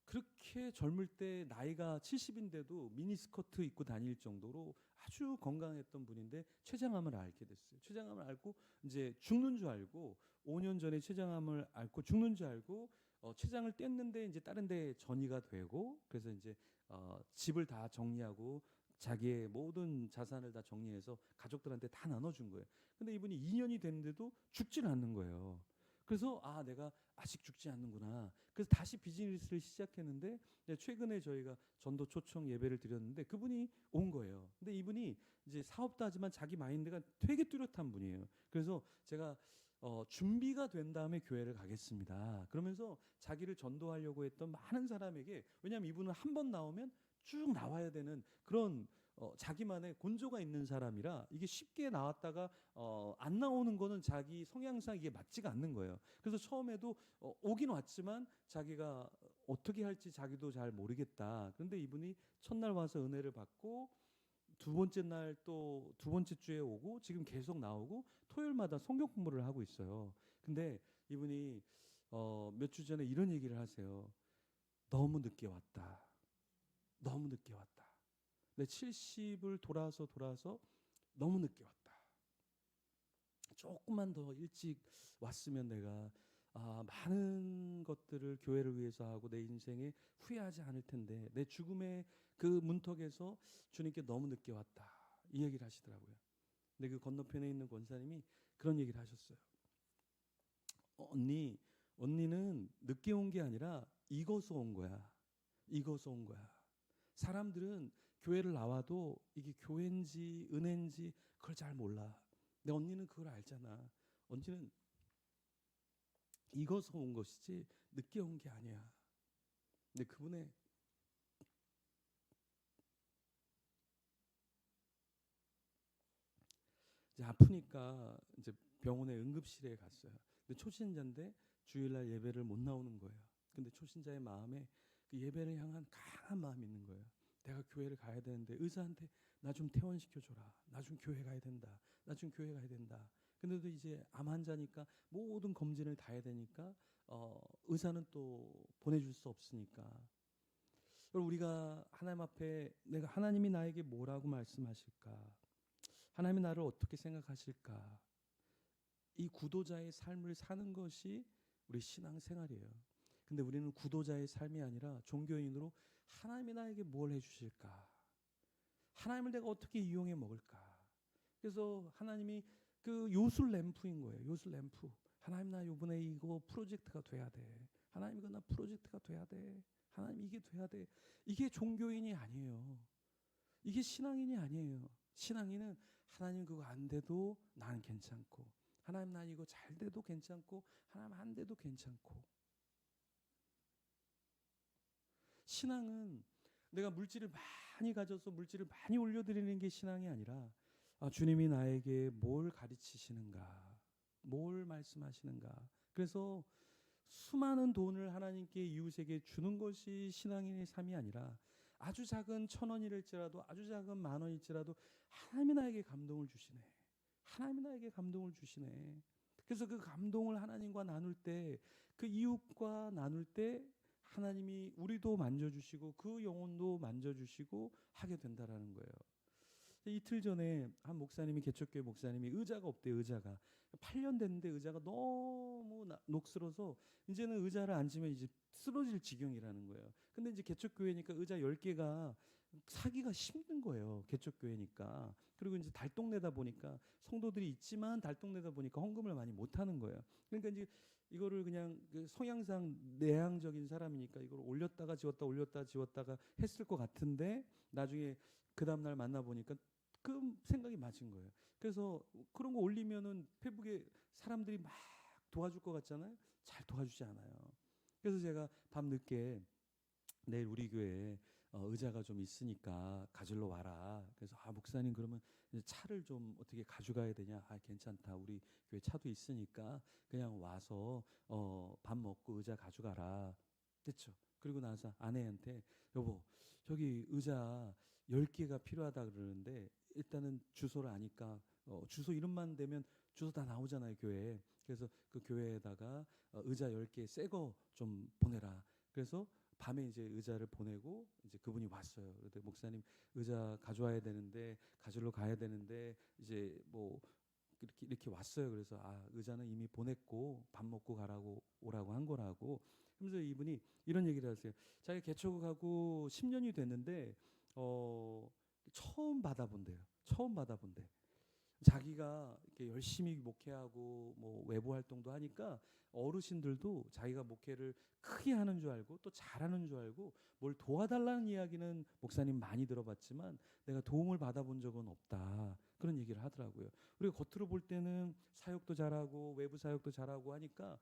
그렇게 젊을 때 나이가 70인데도 미니스커트 입고 다닐 정도로 아주 건강했던 분인데 췌장암을 앓게 됐어요. 췌장암을 앓고 이제 죽는 줄 알고, 5년 전에 췌장암을 앓고 죽는 줄 알고 췌장을 뗐는데 이제 다른 데 전이가 되고, 그래서 이제 집을 다 정리하고 자기의 모든 자산을 다 정리해서 가족들한테 다 나눠준 거예요. 근데 이분이 2년이 됐는데도 죽질 않는 거예요. 그래서 내가 아직 죽지 않는구나. 그래서 다시 비즈니스를 시작했는데, 최근에 저희가 전도 초청 예배를 드렸는데 그분이 온 거예요. 근데 이분이 이제 사업도 하지만 자기 마인드가 되게 뚜렷한 분이에요. 그래서 제가 준비가 된 다음에 교회를 가겠습니다. 그러면서 자기를 전도하려고 했던 많은 사람에게, 왜냐하면 이분은 한 번 나오면 쭉 나와야 되는 그런 자기만의 곤조가 있는 사람이라, 이게 쉽게 나왔다가 안 나오는 거는 자기 성향상 이게 맞지가 않는 거예요. 그래서 처음에도 오긴 왔지만 자기가 어떻게 할지 자기도 잘 모르겠다. 그런데 이분이 첫날 와서 은혜를 받고 두 번째 날 또 두 번째 주에 오고 지금 계속 나오고 토요일마다 성경 공부를 하고 있어요. 근데 이분이 몇 주 전에 이런 얘기를 하세요. 너무 늦게 왔다. 너무 늦게 왔다. 내 70을 돌아서 너무 늦게 왔다. 조금만 더 일찍 왔으면 내가 많은 것들을 교회를 위해서 하고 내 인생에 후회하지 않을 텐데, 내 죽음의 그 문턱에서 주님께 너무 늦게 왔다, 이 얘기를 하시더라고요. 근데 그 건너편에 있는 권사님이 그런 얘기를 하셨어요. 언니는 늦게 온 게 아니라 익어서 온 거야. 익어서 온 거야. 사람들은 교회를 나와도 이게 교회인지 은혜인지 그걸 잘 몰라. 근데 언니는 그걸 알잖아. 언니는 익어서 온 것이지 늦게 온 게 아니야. 근데 그분의 이제 아프니까 이제 병원에 응급실에 갔어요. 근데 초신자인데 주일날 예배를 못 나오는 거예요. 근데 초신자의 마음에 그 예배를 향한 강한 마음이 있는 거예요. 내가 교회를 가야 되는데 의사한테 나 좀 퇴원시켜줘라. 나 좀 교회 가야 된다. 나 좀 교회 가야 된다. 근데도 이제 암 환자니까 모든 검진을 다 해야 되니까 의사는 또 보내줄 수 없으니까. 우리가 하나님 앞에 내가 하나님이 나에게 뭐라고 말씀하실까? 하나님이 나를 어떻게 생각하실까? 이 구도자의 삶을 사는 것이 우리 신앙생활이에요. 근데 우리는 구도자의 삶이 아니라 종교인으로 하나님이 나에게 뭘 해주실까? 하나님을 내가 어떻게 이용해 먹을까? 그래서 하나님이 그 요술 램프인 거예요. 요술 램프. 하나님, 나 이번에 이거 프로젝트가 돼야 돼. 하나님, 이거 나 프로젝트가 돼야 돼. 하나님, 이게 돼야 돼. 이게 종교인이 아니에요. 이게 신앙인이 아니에요. 신앙인은 하나님 그거 안 돼도 나는 괜찮고, 하나님 난 이거 잘 돼도 괜찮고, 하나님 안 돼도 괜찮고. 신앙은 내가 물질을 많이 가져서 물질을 많이 올려드리는 게 신앙이 아니라, 주님이 나에게 뭘 가르치시는가, 뭘 말씀하시는가. 그래서 수많은 돈을 하나님께 이웃에게 주는 것이 신앙인의 삶이 아니라, 아주 작은 1,000원이랄지라도, 아주 작은 10,000원일지라도 하나님이 나에게 감동을 주시네. 하나님이 나에게 감동을 주시네. 그래서 그 감동을 하나님과 나눌 때, 그 이웃과 나눌 때 하나님이 우리도 만져주시고 그 영혼도 만져주시고 하게 된다라는 거예요. 이틀 전에 한 목사님이, 개척교회 목사님이 의자가 없대요. 의자가 8년 됐는데 의자가 너무 녹슬어서 이제는 의자를 앉으면 이제 쓰러질 지경이라는 거예요. 근데 이제 개척교회니까 의자 10개가 사기가 힘든 거예요. 개척교회니까. 그리고 이제 달동네다 보니까 성도들이 있지만 달동네다 보니까 헌금을 많이 못 하는 거예요. 그러니까 이제 이거를 그냥 그 성향상 내향적인 사람이니까 이걸 올렸다가 지웠다 올렸다가 지웠다가 했을 것 같은데, 나중에 그 다음날 만나보니까 그 생각이 맞은 거예요. 그래서 그런 거 올리면은 페북에 사람들이 막 도와줄 것 같잖아요. 잘 도와주지 않아요. 그래서 제가 밤늦게 내일 우리 교회에 의자가 좀 있으니까 가지러 와라. 그래서 목사님 그러면 이제 차를 좀 어떻게 가져가야 되냐? 괜찮다. 우리 교회 차도 있으니까 그냥 와서 밥 먹고 의자 가져가라. 됐죠. 그리고 나서 아내한테, 여보 저기 의자 10개가 필요하다 그러는데 일단은 주소를 아니까 주소 이름만 대면 주소 다 나오잖아요, 교회에. 그래서 그 교회에다가 의자 10개 새 거 좀 보내라. 그래서 밤에 이제 의자를 보내고 이제 그분이 왔어요. 그런데 목사님 의자 가져와야 되는데, 가지러 가야 되는데 이제 뭐 이렇게 왔어요. 그래서 의자는 이미 보냈고 밥 먹고 가라고 오라고 한 거라고. 그러면서 이분이 이런 얘기를 하세요. 자기 개척하고 10년이 됐는데 처음 받아본대요. 처음 받아본대. 자기가 이렇게 열심히 목회하고 뭐 외부 활동도 하니까 어르신들도 자기가 목회를 크게 하는 줄 알고 또 잘하는 줄 알고 뭘 도와달라는 이야기는 목사님 많이 들어봤지만 내가 도움을 받아본 적은 없다. 그런 얘기를 하더라고요. 우리가 겉으로 볼 때는 사역도 잘하고 외부 사역도 잘하고 하니까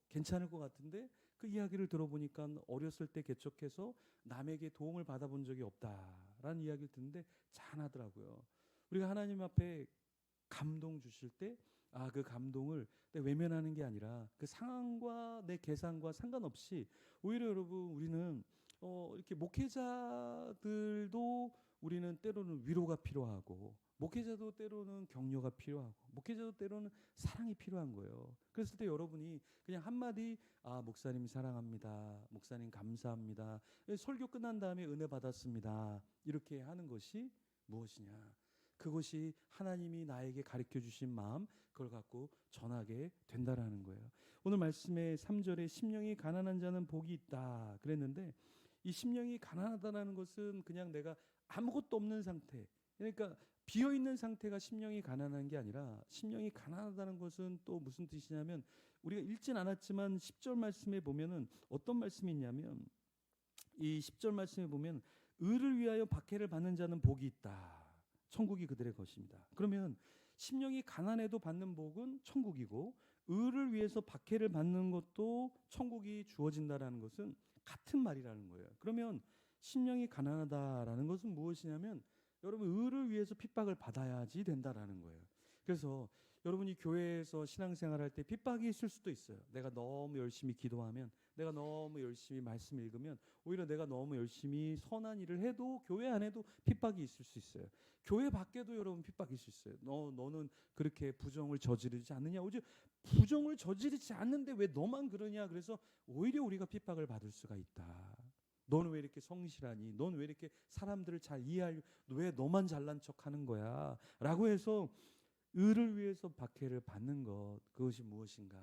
괜찮을 것 같은데, 그 이야기를 들어보니까 어렸을 때 개척해서 남에게 도움을 받아본 적이 없다라는 이야기를 듣는데 짠하더라고요. 우리가 하나님 앞에 감동 주실 때, 그 감동을 외면하는 게 아니라 그 상황과 내 계산과 상관없이, 오히려 여러분 우리는 이렇게 목회자들도 우리는 때로는 위로가 필요하고, 목회자도 때로는 격려가 필요하고, 목회자도 때로는 사랑이 필요한 거예요. 그랬을 때 여러분이 그냥 한마디 목사님 사랑합니다, 목사님 감사합니다, 설교 끝난 다음에 은혜 받았습니다, 이렇게 하는 것이 무엇이냐? 그것이 하나님이 나에게 가르쳐 주신 마음, 그걸 갖고 전하게 된다라는 거예요. 오늘 말씀의 3절에 심령이 가난한 자는 복이 있다 그랬는데, 이 심령이 가난하다는 것은 그냥 내가 아무것도 없는 상태, 그러니까 비어있는 상태가 심령이 가난한 게 아니라, 심령이 가난하다는 것은 또 무슨 뜻이냐면, 우리가 읽진 않았지만 10절 말씀에 보면은 어떤 말씀이 있냐면, 이 10절 말씀에 보면 의를 위하여 박해를 받는 자는 복이 있다, 천국이 그들의 것입니다. 그러면 심령이 가난해도 받는 복은 천국이고, 의를 위해서 박해를 받는 것도 천국이 주어진다라는 것은 같은 말이라는 거예요. 그러면 심령이 가난하다라는 것은 무엇이냐면, 여러분 의를 위해서 핍박을 받아야지 된다라는 거예요. 그래서 여러분이 교회에서 신앙생활할 때 핍박이 있을 수도 있어요. 내가 너무 열심히 기도하면, 내가 너무 열심히 말씀 읽으면, 오히려 내가 너무 열심히 선한 일을 해도 교회 안에도 핍박이 있을 수 있어요. 교회 밖에도 여러분 핍박이 있을 수 있어요. 너는 그렇게 부정을 저지르지 않느냐, 오히려 부정을 저지르지 않는데 왜 너만 그러냐, 그래서 오히려 우리가 핍박을 받을 수가 있다. 너는 왜 이렇게 성실하니? 넌 왜 이렇게 사람들을 잘 이해하려, 왜 너만 잘난 척하는 거야? 라고 해서 의를 위해서 박해를 받는 것, 그것이 무엇인가?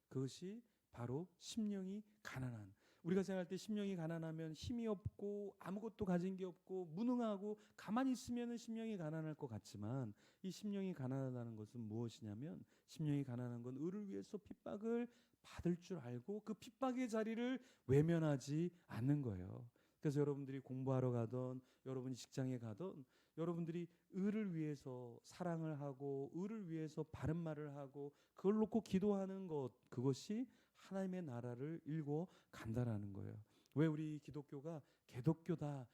그것이 바로 심령이 가난한, 우리가 생각할 때 심령이 가난하면 힘이 없고 아무것도 가진 게 없고 무능하고 가만히 있으면 심령이 가난할 것 같지만, 이 심령이 가난하다는 것은 무엇이냐면, 심령이 가난한 건 의를 위해서 핍박을 받을 줄 알고 그 핍박의 자리를 외면하지 않는 거예요. 그래서 여러분들이 공부하러 가던, 여러분이 직장에 가던, 여러분들이 의를 위해서 사랑을 하고 의를 위해서 바른 말을 하고 그걸 놓고 기도하는 것, 그것이 하나님의 나라를 일궈 간다라는 거예요. 왜 우리 기독교가 개독교다,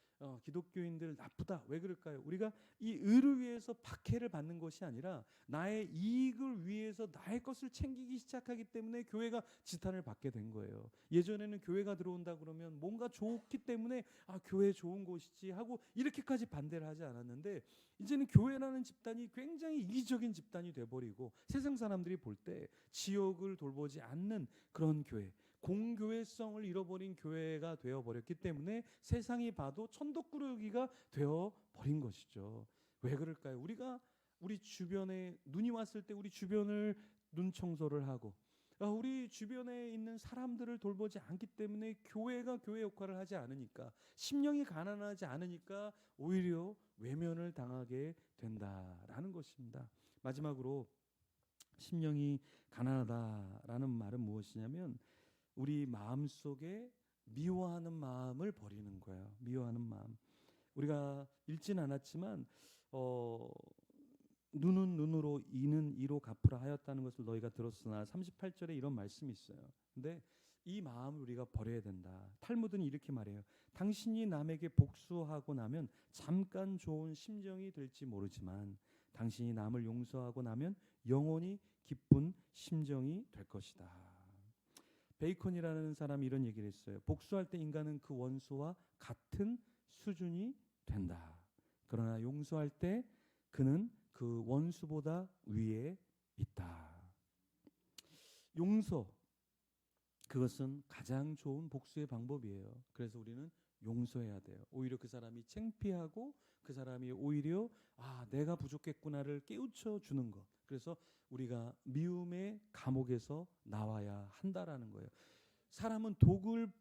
기독교인들 나쁘다, 왜 그럴까요? 우리가 이 의를 위해서 박해를 받는 것이 아니라 나의 이익을 위해서 나의 것을 챙기기 시작하기 때문에 교회가 지탄을 받게 된 거예요. 예전에는 교회가 들어온다 그러면 뭔가 좋기 때문에 교회 좋은 곳이지 하고 이렇게까지 반대를 하지 않았는데, 이제는 교회라는 집단이 굉장히 이기적인 집단이 돼버리고 세상 사람들이 볼 때 지역을 돌보지 않는 그런 교회, 공교회성을 잃어버린 교회가 되어버렸기 때문에 세상이 봐도 천덕꾸러기가 되어버린 것이죠. 왜 그럴까요? 우리가 우리 주변에 눈이 왔을 때 우리 주변을 눈 청소를 하고 우리 주변에 있는 사람들을 돌보지 않기 때문에 교회가 교회 역할을 하지 않으니까, 심령이 가난하지 않으니까 오히려 외면을 당하게 된다라는 것입니다. 마지막으로 심령이 가난하다라는 말은 무엇이냐면 우리 마음속에 미워하는 마음을 버리는 거예요. 미워하는 마음. 우리가 읽진 않았지만 눈은 눈으로 이는 이로 갚으라 하였다는 것을 너희가 들었으나 38절에 이런 말씀이 있어요. 근데 이 마음을 우리가 버려야 된다. 탈무드는 이렇게 말해요. 당신이 남에게 복수하고 나면 잠깐 좋은 심정이 될지 모르지만 당신이 남을 용서하고 나면 영원히 기쁜 심정이 될 것이다. 베이컨이라는 사람이 이런 얘기를 했어요. 복수할 때 인간은 그 원수와 같은 수준이 된다. 그러나 용서할 때 그는 그 원수보다 위에 있다. 용서, 그것은 가장 좋은 복수의 방법이에요. 그래서 우리는 용서해야 돼요. 오히려 그 사람이 창피하고 그 사람이 오히려 내가 부족했구나를 깨우쳐 주는 것. 그래서 우리가 미움의 감옥에서 나와야 한다라는 거예요. 사람은 독을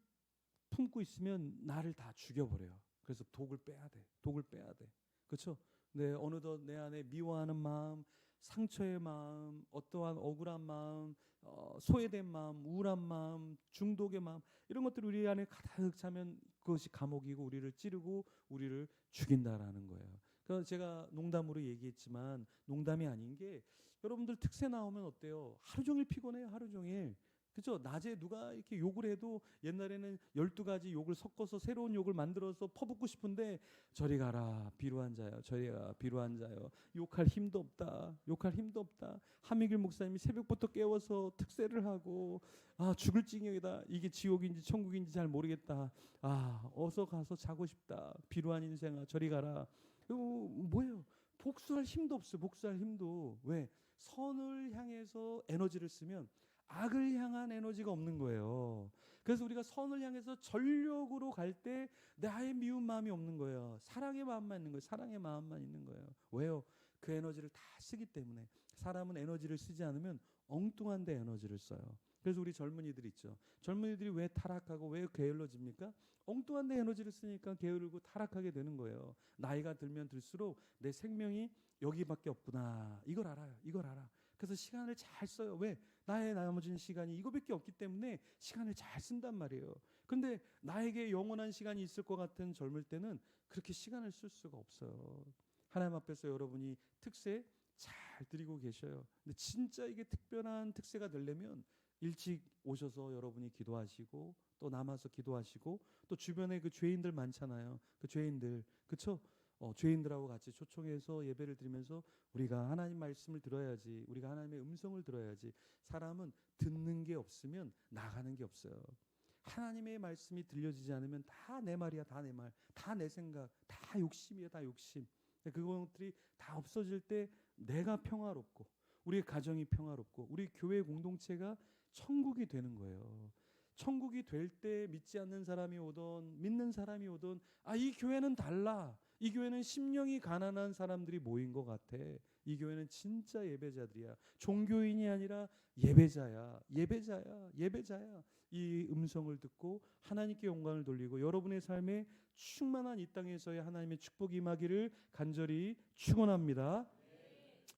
품고 있으면 나를 다 죽여버려요. 그래서 독을 빼야 돼. 독을 빼야 돼. 그렇죠? 네, 어느덧 내 안에 미워하는 마음, 상처의 마음, 어떠한 억울한 마음, 소외된 마음, 우울한 마음, 중독의 마음, 이런 것들이 우리 안에 가득 차면 그것이 감옥이고 우리를 찌르고 우리를 죽인다라는 거예요. 그래서 제가 농담으로 얘기했지만 농담이 아닌 게, 여러분들 특세 나오면 어때요? 하루 종일 피곤해요. 하루 종일. 그죠? 낮에 누가 이렇게 욕을 해도 옛날에는 12가지 욕을 섞어서 새로운 욕을 만들어서 퍼붓고 싶은데, 저리 가라 비루한 자여, 저리 가 비루한 자여, 욕할 힘도 없다, 욕할 힘도 없다. 하미길 목사님이 새벽부터 깨워서 특세를 하고 죽을 징역이다, 이게 지옥인지 천국인지 잘 모르겠다, 어서 가서 자고 싶다, 비루한 인생아 저리 가라. 이거 뭐예요? 복수할 힘도 없어요. 복수할 힘도. 왜? 선을 향해서 에너지를 쓰면 악을 향한 에너지가 없는 거예요. 그래서 우리가 선을 향해서 전력으로 갈 때 나의 미운 마음이 없는 거예요. 사랑의 마음만 있는 거예요. 사랑의 마음만 있는 거예요. 왜요? 그 에너지를 다 쓰기 때문에. 사람은 에너지를 쓰지 않으면 엉뚱한 데 에너지를 써요. 그래서 우리 젊은이들 있죠. 젊은이들이 왜 타락하고 왜 게을러집니까? 엉뚱한 데 에너지를 쓰니까 게으르고 타락하게 되는 거예요. 나이가 들면 들수록 내 생명이 여기밖에 없구나, 이걸 알아요. 이걸 알아. 그래서 시간을 잘 써요. 왜? 나의 남아진 시간이 이거밖에 없기 때문에 시간을 잘 쓴단 말이에요. 근데 나에게 영원한 시간이 있을 것 같은 젊을 때는 그렇게 시간을 쓸 수가 없어요. 하나님 앞에서 여러분이 특세 잘 드리고 계셔요. 근데 진짜 이게 특별한 특세가 되려면 일찍 오셔서 여러분이 기도하시고 또 남아서 기도하시고 또 주변에 그 죄인들 많잖아요. 그 죄인들, 그쵸? 죄인들하고 같이 초청해서 예배를 드리면서 우리가 하나님 말씀을 들어야지, 우리가 하나님의 음성을 들어야지. 사람은 듣는 게 없으면 나가는 게 없어요. 하나님의 말씀이 들려지지 않으면 다 내 말이야, 다 내 말, 다 내 생각, 다 욕심이야, 다 욕심. 그것들이 다 없어질 때 내가 평화롭고 우리의 가정이 평화롭고 우리 교회 공동체가 천국이 되는 거예요. 천국이 될 때 믿지 않는 사람이 오던 믿는 사람이 오던 이 교회는 달라, 이 교회는 심령이 가난한 사람들이 모인 것 같아, 이 교회는 진짜 예배자들이야, 종교인이 아니라 예배자야, 예배자야, 예배자야, 이 음성을 듣고 하나님께 영광을 돌리고 여러분의 삶에 충만한 이 땅에서의 하나님의 축복이 임하기를 간절히 축원합니다.